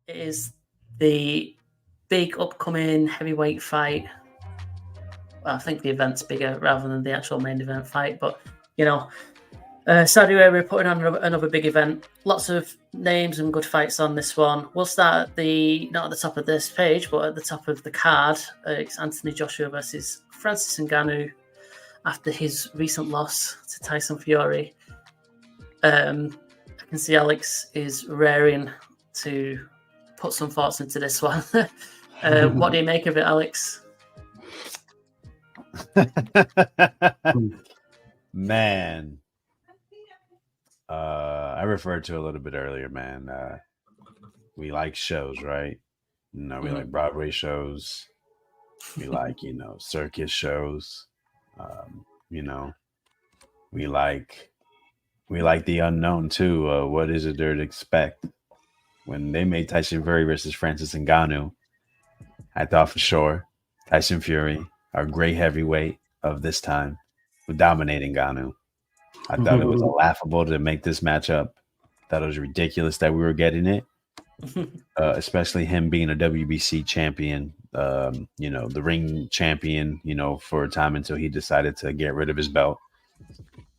is the big upcoming heavyweight fight. Well, I think the event's bigger rather than the actual main event fight, but Saudi Arabia putting on another big event. Lots of names and good fights on this one. We'll start not at the top of this page, but at the top of the card. It's Anthony Joshua versus Francis Ngannou after his recent loss to Tyson Fury. I can see Alex is raring to put some thoughts into this one. What do you make of it, Alex? Man. I referred to a little bit earlier, man. We like shows, right? We like Broadway shows. We like, circus shows. We like the unknown too. What is it there to expect? When they made Tyson Fury versus Francis Ngannou, I thought for sure Tyson Fury, our great heavyweight of this time, would dominate Ngannou. I thought it was laughable to make this matchup. Thought it was ridiculous that we were getting it, especially him being a WBC champion, the ring champion, for a time until he decided to get rid of his belt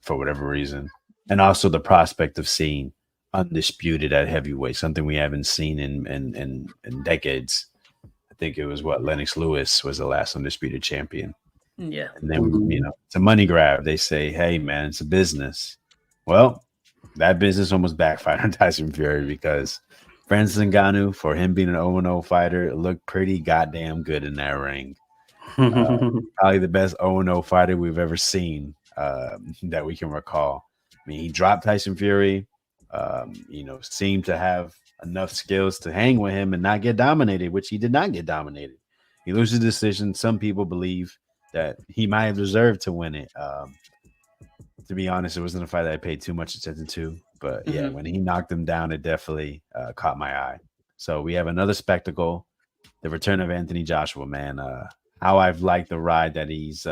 for whatever reason. And also the prospect of seeing undisputed at heavyweight, something we haven't seen in decades. I think it was Lennox Lewis was the last undisputed champion. Yeah. And then, it's a money grab. They say, hey, man, it's a business. Well, that business almost backfired on Tyson Fury because Francis Ngannou, for him being an 0-0 fighter, looked pretty goddamn good in that ring. Probably the best 0-0 fighter we've ever seen that we can recall. I mean, he dropped Tyson Fury, seemed to have enough skills to hang with him and not get dominated, which he did not get dominated. He loses the decision. Some people believe that he might have deserved to win it. To be honest, it wasn't a fight that I paid too much attention to. But yeah, when he knocked him down, it definitely caught my eye. So we have another spectacle, the return of Anthony Joshua, man. How I've liked the ride that he's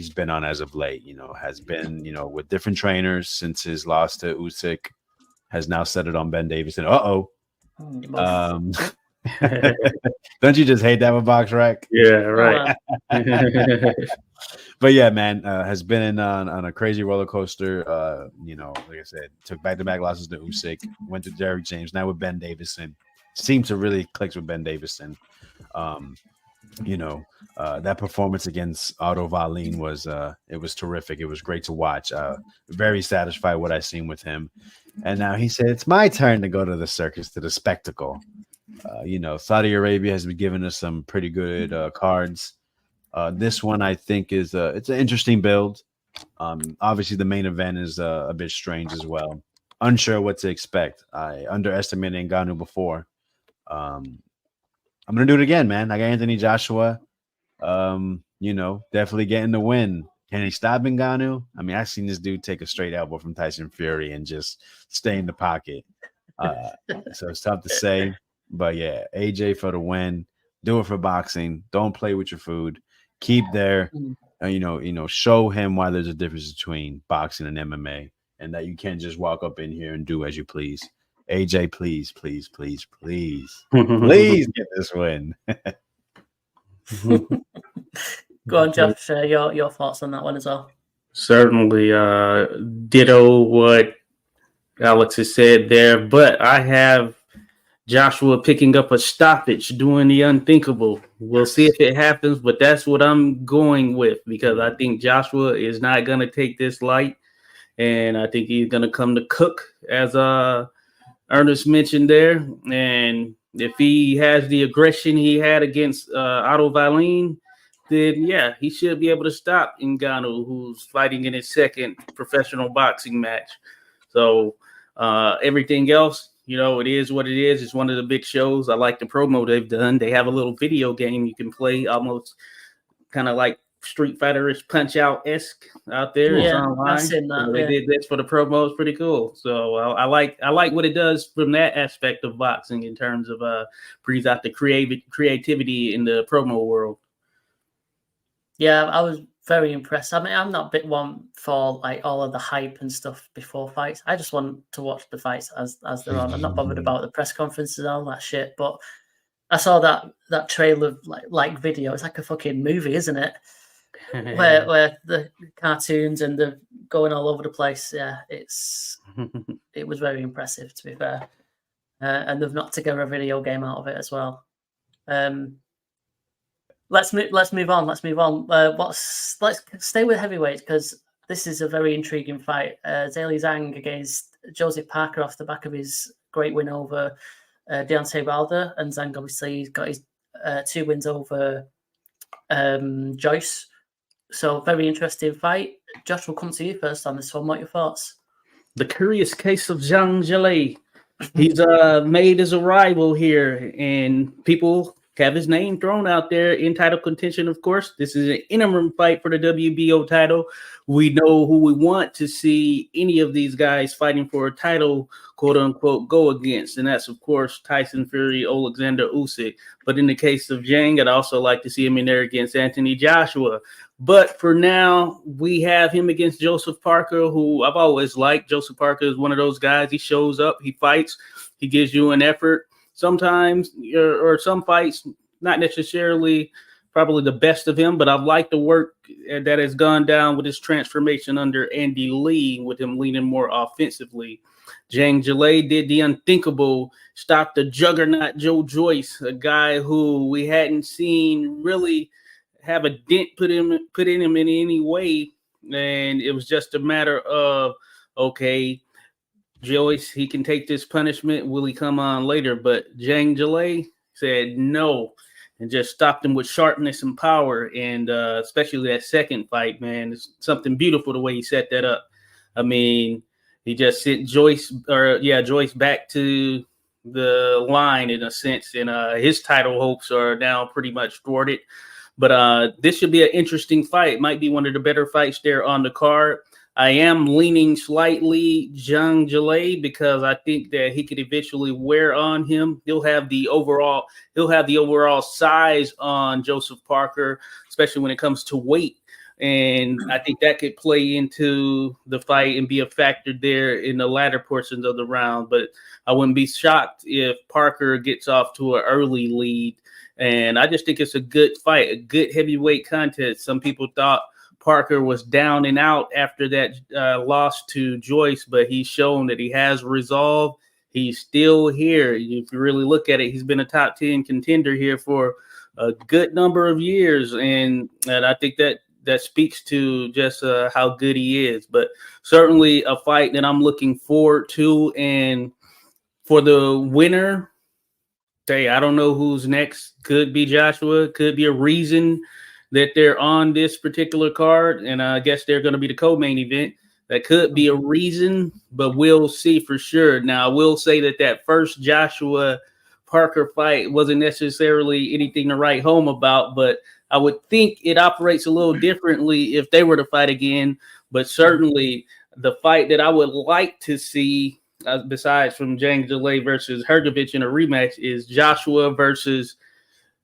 been on as of late, has been, with different trainers since his loss to Usyk, has now set it on Ben Davison. Don't you just hate that with Box Rec? Yeah, right. But yeah, man, has been on a crazy roller coaster. Like I said, took back-to-back losses to Usyk, went to Derrick James, now with Ben Davison. Seemed to really click with Ben Davison. That performance against Otto Wallin was terrific. It was great to watch. Very satisfied with what I seen with him. And now he said, it's my turn to go to the circus, to the spectacle. Saudi Arabia has been giving us some pretty good cards. This one I think is it's an interesting build. Obviously the main event is a bit strange as well. Unsure what to expect. I underestimated Ngannou before. I'm gonna do it again, man. I got Anthony Joshua. Definitely getting the win. Can he stop Ngannou? I mean, I've seen this dude take a straight elbow from Tyson Fury and just stay in the pocket. So it's tough to say. But yeah, AJ for the win. Do it for boxing. Don't play with your food. Keep there. Show him why there's a difference between boxing and MMA, and that you can't just walk up in here and do as you please. AJ, please, please, please, please, please get this win. Go on, Jeff. Share your thoughts on that one as well. Certainly, ditto what Alex has said there, but I have Joshua picking up a stoppage, doing the unthinkable. We'll see if it happens, but that's what I'm going with because I think Joshua is not going to take this light, and I think he's going to come to cook, as Ernest mentioned there. And if he has the aggression he had against Otto Wallin, then yeah, he should be able to stop Ngannou, who's fighting in his second professional boxing match. So everything else, it is what it is. It's one of the big shows. I like the promo they've done. They have a little video game you can play, almost kind of like Street Fighter-ish Punch-Out-esque out there. Yeah, it's online. I've seen that. They did this for the promo. It's pretty cool. So I like what it does from that aspect of boxing in terms of brings out the creativity in the promo world. Yeah, I was very impressed. I mean, I'm not a bit one for like all of the hype and stuff before fights. I just want to watch the fights as they're on. I'm not bothered about the press conferences and all that shit. But I saw that trailer like video. It's like a fucking movie, isn't it? where the cartoons and the going all over the place. Yeah, it was very impressive, to be fair. And they've knocked together a video game out of it as well. Let's move on. Let's stay with heavyweight, because this is a very intriguing fight. Zhang against Joseph Parker off the back of his great win over Deontay Wilder, and Zhang obviously got his 2 wins over Joyce. So very interesting fight. Josh, we'll come to you first on this one. What are your thoughts? The curious case of Zhang Jilei. He's made his arrival here, and people have his name thrown out there in title contention, of course. This is an interim fight for the WBO title. We know who we want to see any of these guys fighting for a title, quote unquote, go against. And that's, of course, Tyson Fury, Alexander Usyk. But in the case of Zhang, I'd also like to see him in there against Anthony Joshua. But for now, we have him against Joseph Parker, who I've always liked. Joseph Parker is one of those guys. He shows up, he fights, he gives you an effort. Sometimes, or some fights, not necessarily probably the best of him, but I've liked the work that has gone down with his transformation under Andy Lee, with him leaning more offensively. Zhang Jilei did the unthinkable, stopped the juggernaut Joe Joyce, a guy who we hadn't seen really have a dent put in him in any way. And it was just a matter of, okay, Joyce, he can take this punishment. Will he come on later? But Zhang Jilei said no and just stopped him with sharpness and power. And especially that second fight, man, it's something beautiful the way he set that up. I mean, he just sent Joyce back to the line in a sense. And his title hopes are now pretty much thwarted. But this should be an interesting fight. Might be one of the better fights there on the card. I am leaning slightly Zhang Jilei because I think that he could eventually wear on him. He'll have the overall size on Joseph Parker, especially when it comes to weight. And I think that could play into the fight and be a factor there in the latter portions of the round. But I wouldn't be shocked if Parker gets off to an early lead. And I just think it's a good fight, a good heavyweight contest. Some people thought Parker was down and out after that loss to Joyce, but he's shown that he has resolve. He's still here. If you really look at it, he's been a top 10 contender here for a good number of years. And I think that speaks to just how good he is. But certainly a fight that I'm looking forward to. And for the winner, I don't know who's next. Could be Joshua. Could be a reason that they're on this particular card. And I guess they're going to be the co-main event. That could be a reason, but we'll see for sure. Now, I will say that first Joshua Parker fight wasn't necessarily anything to write home about, but I would think it operates a little differently if they were to fight again. But certainly the fight that I would like to see, besides from Zhang Jilei versus Hrgovic in a rematch, is Joshua versus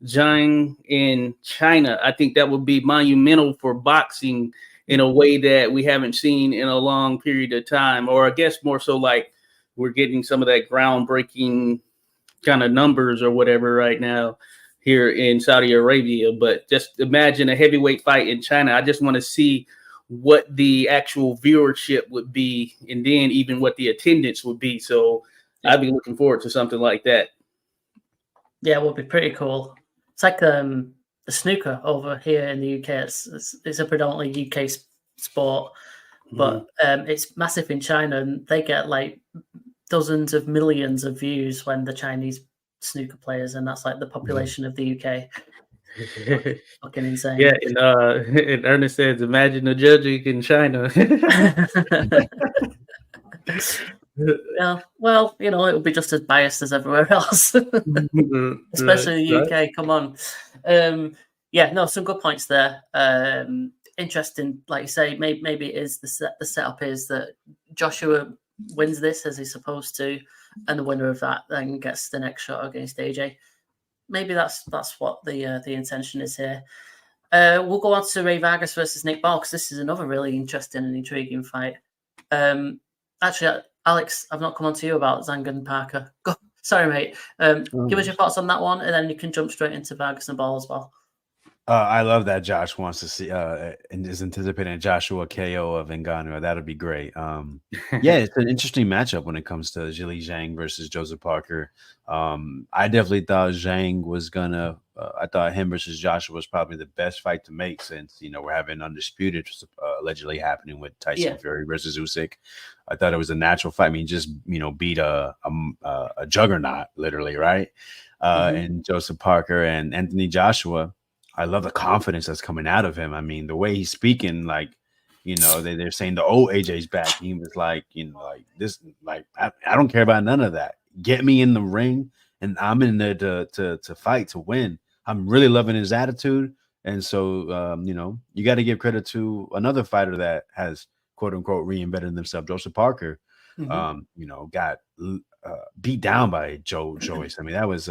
Zhang in China. I think that would be monumental for boxing in a way that we haven't seen in a long period of time. Or I guess more so like we're getting some of that groundbreaking kind of numbers or whatever right now here in Saudi Arabia. But just imagine a heavyweight fight in China. I just want to see what the actual viewership would be, and then even what the attendance would be. So I'd be looking forward to something like that. Yeah, it would be pretty cool. It's like the snooker over here in the UK. It's a predominantly UK sport, but it's massive in China, and they get like dozens of millions of views when the Chinese snooker players, and that's like the population of the UK. Fucking insane. Yeah, and Ernest says, imagine the judging in China. Yeah, well, it'll be just as biased as everywhere else, especially the UK. Come on. Some good points there. Interesting, like you say, maybe it is the setup is that Joshua wins this as he's supposed to, and the winner of that then gets the next shot against AJ. Maybe that's what the intention is here. We'll go on to Ray Vargas versus Nick Ball because this is another really interesting and intriguing fight. Actually, Alex, I've not come on to you about Zhang and Parker. Sorry, mate. Give us your thoughts on that one, and then you can jump straight into Vargas and Ball as well. I love that Josh wants to see and is anticipating a Joshua KO of Ngannou. That'll be great. Yeah, it's an interesting matchup when it comes to Zhilei Zhang versus Joseph Parker. I definitely thought Zhang was gonna. I thought him versus Joshua was probably the best fight to make since we're having undisputed allegedly happening with Tyson Fury versus Usyk. I thought it was a natural fight. I mean, just beat a juggernaut, literally, right? And Joseph Parker and Anthony Joshua. I love the confidence that's coming out of him. I mean, the way he's speaking, like, they're saying the old AJ's back. He was like, like this, like, I don't care about none of that. Get me in the ring and I'm in there to fight, to win. I'm really loving his attitude. And so, you got to give credit to another fighter that has, quote unquote, reinvented themselves, Joseph Parker, got beat down by Joe Joyce. I mean, that was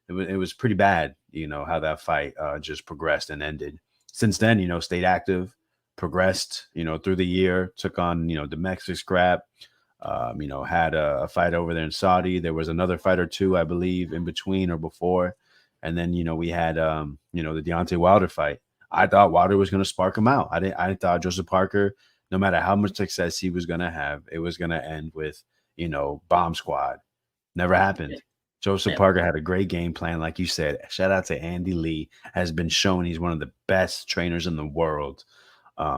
it was pretty bad, how that fight just progressed and ended. Since then, stayed active, progressed, through the year, took on, domestic scrap, had a fight over there in Saudi. There was another fight or two, I believe, in between or before. And then, we had, the Deontay Wilder fight. I thought Wilder was going to spark him out. I thought Joseph Parker, no matter how much success he was going to have, it was going to end with, bomb squad. Never happened. Joseph Parker had a great game plan. Like you said, shout out to Andy Lee, has been shown he's one of the best trainers in the world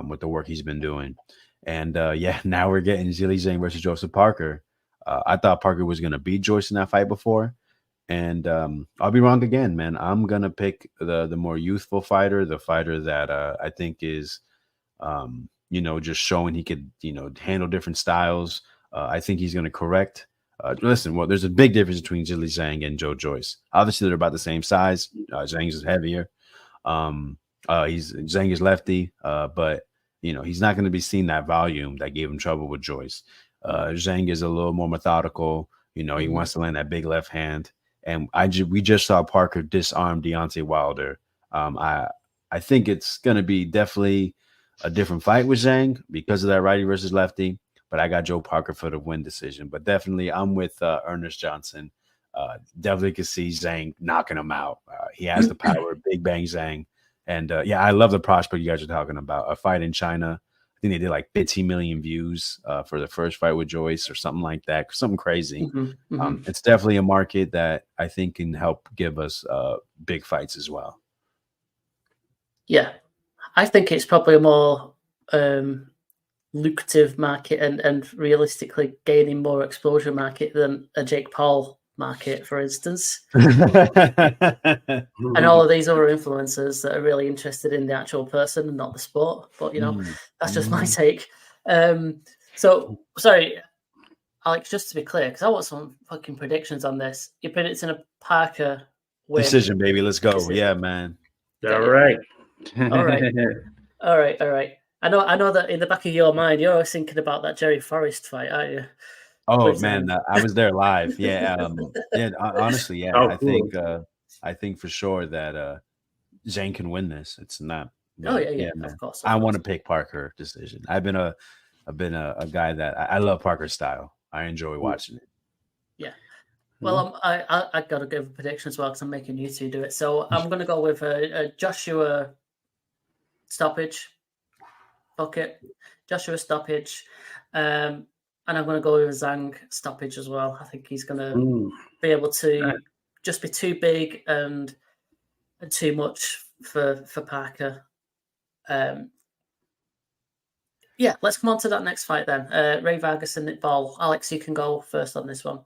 with the work he's been doing. And now we're getting Zhilei Zhang versus Joseph Parker. I thought Parker was going to beat Joyce in that fight before. And I'll be wrong again, man. I'm going to pick the more youthful fighter, the fighter that I think is, just showing he could, handle different styles. I think he's going to correct. Listen, there's a big difference between Zhilei Zhang and Joe Joyce. Obviously, they're about the same size. Zhang is heavier. Zhang is lefty, but he's not going to be seeing that volume that gave him trouble with Joyce. Zhang is a little more methodical. He wants to land that big left hand. And we just saw Parker disarm Deontay Wilder. I think it's going to be definitely a different fight with Zhang because of that righty versus lefty. But I got Joe Parker for the win decision. But definitely, I'm with Ernest Johnson. Definitely could see Zhang knocking him out. He has the power, Big Bang Zhang. And I love the prospect you guys are talking about. A fight in China. I think they did like 15 million views for the first fight with Joyce or something like that. Something crazy. It's definitely a market that I think can help give us big fights as well. Yeah, I think it's probably a more lucrative market and realistically gaining more exposure market than a Jake Paul market, for instance. And all of these other influencers that are really interested in the actual person and not the sport. But, that's just my take. So, sorry, Alex, just to be clear, because I want some fucking predictions on this. You're predicting a Parker win. Decision, baby. Let's go. Decision. Yeah, man. All right. All right. I know that in the back of your mind, you're always thinking about that Jerry Forrest fight, aren't you? Oh man, I was there live. Yeah, honestly, yeah. Oh, cool. I think for sure that Zhang can win this. It's not. Yeah, of course. I want to pick Parker decision. I've been a guy that I love Parker's style. I enjoy watching it. Yeah. Well, I got to give a prediction as well because I'm making you two do it. So I'm going to go with a Joshua stoppage. Bucket, Joshua stoppage, and I'm going to go with a Zhang stoppage as well. I think he's going to be able to just be too big and too much for Parker. Let's come on to that next fight then. Ray Vargas and Nick Ball. Alex, you can go first on this one.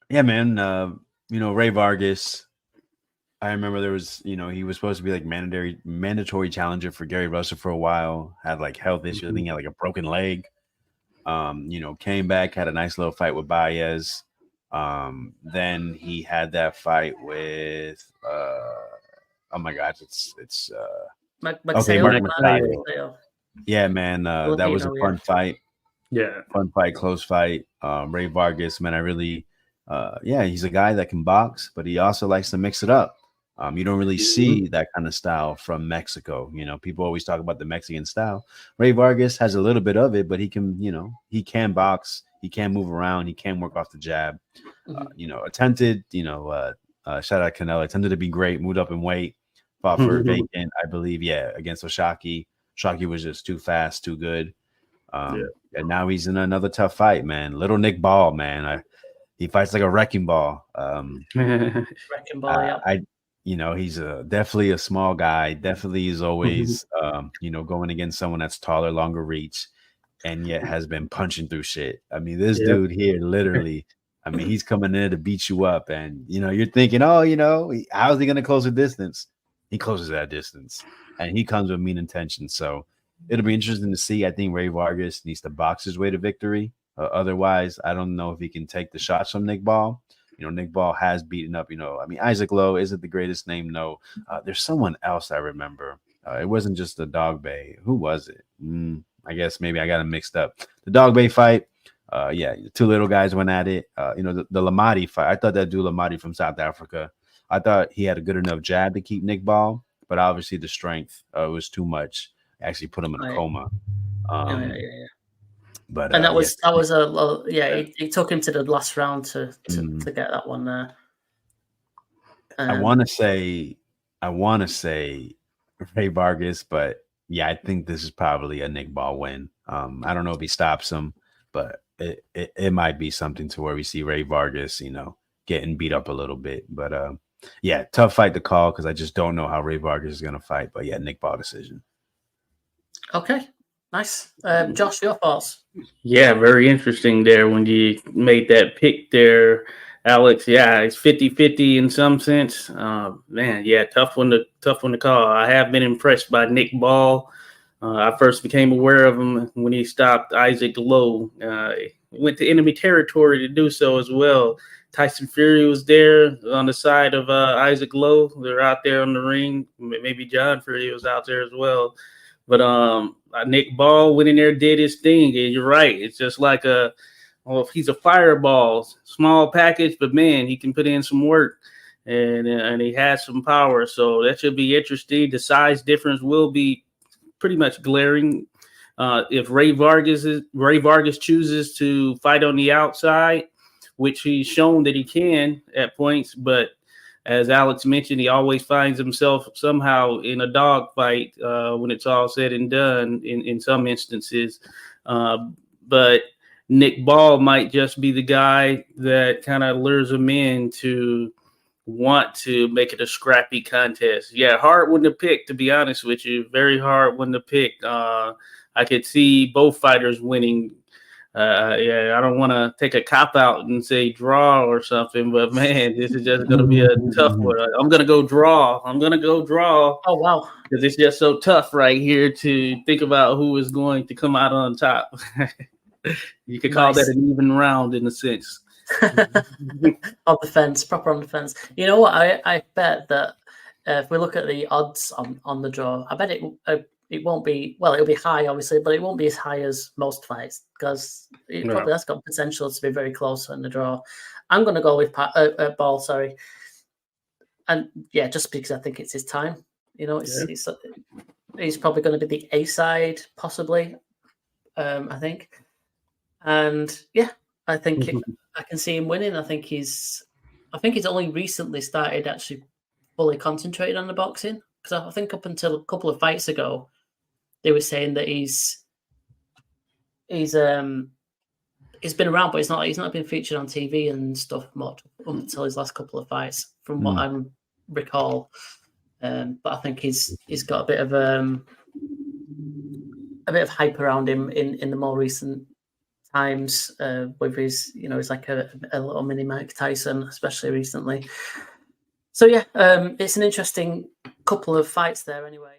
Yeah, man. Ray Vargas. I remember there was, he was supposed to be like mandatory challenger for Gary Russell for a while. Had like health issues. I think he had like a broken leg. Came back, had a nice little fight with Baez. Then he had that fight with oh my gosh, it's Mark Mateo. Yeah, man. That was a fun fight. Yeah. Fun fight, close fight. Ray Vargas, man, I really he's a guy that can box, but he also likes to mix it up. You don't really see that kind of style from Mexico. You know, people always talk about the Mexican style. Ray Vargas has a little bit of it, but he can, you know, he can box, he can move around, he can work off the jab. You know, attempted, you know, shout out Canelo, attempted to be great, moved up in weight, fought for vacant, I believe, against Oshaki. Oshaki was just too fast, too good. And now he's in another tough fight, man. Little Nick Ball, man. He fights like a wrecking ball. Wrecking ball, yeah. You know, he's definitely a small guy. Definitely is always, you know, going against someone that's taller, longer reach, and yet has been punching through shit. I mean, this dude here, literally, I mean, he's coming in to beat you up, and you know, you're thinking, oh, you know, how's he going to close the distance? He closes that distance, and he comes with mean intentions. So it'll be interesting to see. I think Ray Vargas needs to box his way to victory. Otherwise, I don't know if he can take the shots from Nick Ball. You know, Nick Ball has beaten up, you know, I mean, Isaac Lowe isn't the greatest name. No, there's someone else I remember. It wasn't just the Dog Bay. Who was it? I guess maybe I got him mixed up. The Dog Bay fight. Two little guys went at it. You know, the Lamati fight. I thought that dude Lamati from South Africa, I thought he had a good enough jab to keep Nick Ball, but obviously the strength was too much. Actually put him in a coma. But and that was it took him to the last round to get that one there. I want to say Ray Vargas, but yeah, I think this is probably a Nick Ball win. I don't know if he stops him, but it might be something to where we see Ray Vargas, you know, getting beat up a little bit. But yeah, tough fight to call because I just don't know how Ray Vargas is gonna fight. But yeah, Nick Ball decision. Okay. Nice. Josh, your thoughts? Yeah, very interesting there when you made that pick there, Alex. Yeah, it's 50-50 in some sense. Man, yeah, tough one to call. I have been impressed by Nick Ball. I first became aware of him when he stopped Isaac Lowe. He went to enemy territory to do so as well. Tyson Fury was there on the side of Isaac Lowe. They're out there on the ring. Maybe John Fury was out there as well. But Nick Ball went in there, did his thing, and you're right. It's just like he's a fireball, small package, but man, he can put in some work, and he has some power. So that should be interesting. The size difference will be pretty much glaring. If Ray Vargas chooses to fight on the outside, which he's shown that he can at points, but as Alex mentioned, he always finds himself somehow in a dogfight when it's all said and done in some instances. But Nick Ball might just be the guy that kind of lures him in to want to make it a scrappy contest. Yeah, hard one to pick, to be honest with you. Very hard one to pick. I could see both fighters winning. I don't want to take a cop out and say draw or something, but man, this is just going to be a tough one. I'm going to go draw. Oh, wow. Because it's just so tough right here to think about who is going to come out on top. You could call that an even round in a sense. On the fence, proper on the fence. You know what? I bet that if we look at the odds on the draw, I bet it won't be, well, it'll be high, obviously, but it won't be as high as most fights because it probably has got potential to be very close in the draw. I'm going to go with Ball, sorry. And yeah, just because I think it's his time. You know, he's probably going to be the A side, possibly, I think. And yeah, I think I can see him winning. I think he's only recently started actually fully concentrated on the boxing. Because I think up until a couple of fights ago, they were saying that he's been around, but he's not been featured on TV and stuff much until his last couple of fights, from what I recall. But I think he's got a bit of hype around him in the more recent times with his, you know, he's like a little mini Mike Tyson, especially recently. So yeah, it's an interesting couple of fights there anyway.